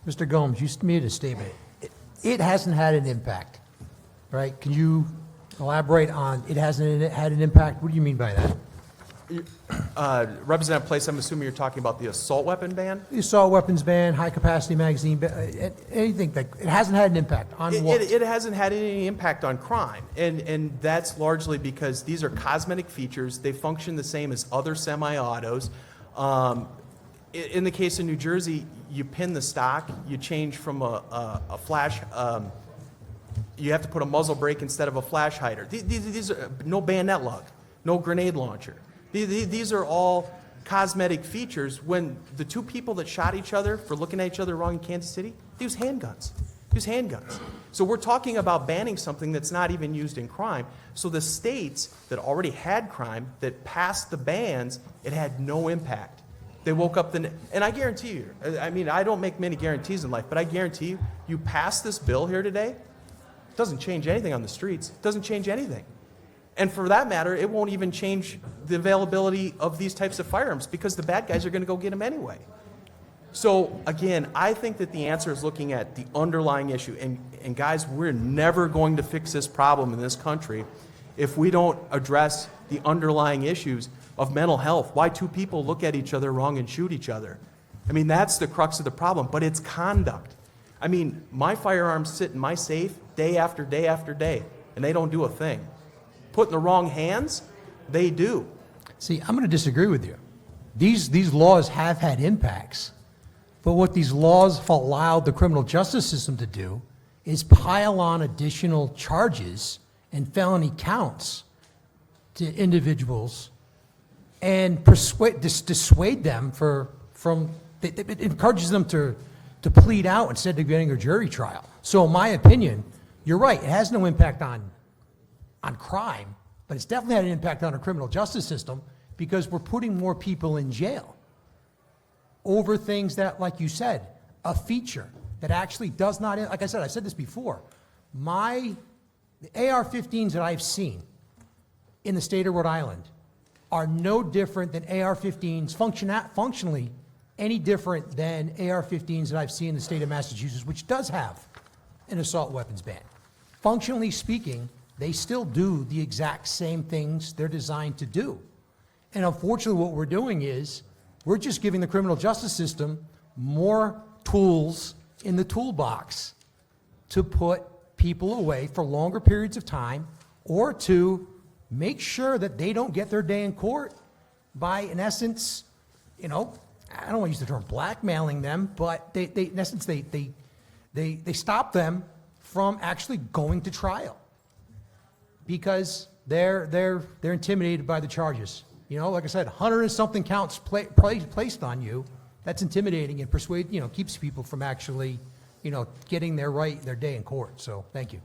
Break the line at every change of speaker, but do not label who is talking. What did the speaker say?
Mr. Gomes, you made a statement. It hasn't had an impact, right? Can you elaborate on it hasn't had an impact? What do you mean by that?
Representative Place, I'm assuming you're talking about the assault weapon ban?
The assault weapons ban, high-capacity magazine, anything, like, it hasn't had an impact on what?
It hasn't had any impact on crime, and that's largely because these are cosmetic features. They function the same as other semi-autos. In the case of New Jersey, you pin the stock, you change from a flash, you have to put a muzzle brake instead of a flash hider. These are no bayonet lug, no grenade launcher. These are all cosmetic features. When the two people that shot each other for looking at each other wrong in Kansas City, they use handguns. So we're talking about banning something that's not even used in crime. So the states that already had crime, that passed the bans, it had no impact. They woke up and I guarantee you, I mean, I don't make many guarantees in life, but I guarantee you, you pass this bill here today, it doesn't change anything on the streets. It doesn't change anything. And for that matter, it won't even change the availability of these types of firearms because the bad guys are going to go get them anyway. So again, I think that the answer is looking at the underlying issue. And guys, we're never going to fix this problem in this country if we don't address the underlying issues of mental health. Why two people look at each other wrong and shoot each other. I mean, that's the crux of the problem, but it's conduct. I mean, my firearms sit in my safe day after day after day, and they don't do a thing. Put in the wrong hands, they do.
See, I'm going to disagree with you. These laws have had impacts, but what these laws have allowed the criminal justice system to do is pile on additional charges and felony counts to individuals and dissuade them it encourages them to plead out instead of getting a jury trial. So in my opinion, you're right, it has no impact on crime, but it's definitely had an impact on our criminal justice system because we're putting more people in jail over things that, like you said, a feature that actually does not, like I said this before, the AR-15s that I've seen in the state of Rhode Island are no different than AR-15s, functionally any different than AR-15s that I've seen in the state of Massachusetts, which does have an assault weapons ban. Functionally speaking, they still do the exact same things they're designed to do. And unfortunately, what we're doing is we're just giving the criminal justice system more tools in the toolbox to put people away for longer periods of time or to make sure that they don't get their day in court by, in essence, I don't want to use the term blackmailing them, but in essence, they stop them from actually going to trial because they're intimidated by the charges. Like I said, 100 and something counts placed on you. That's intimidating and keeps people from actually, getting their day in court. So thank you.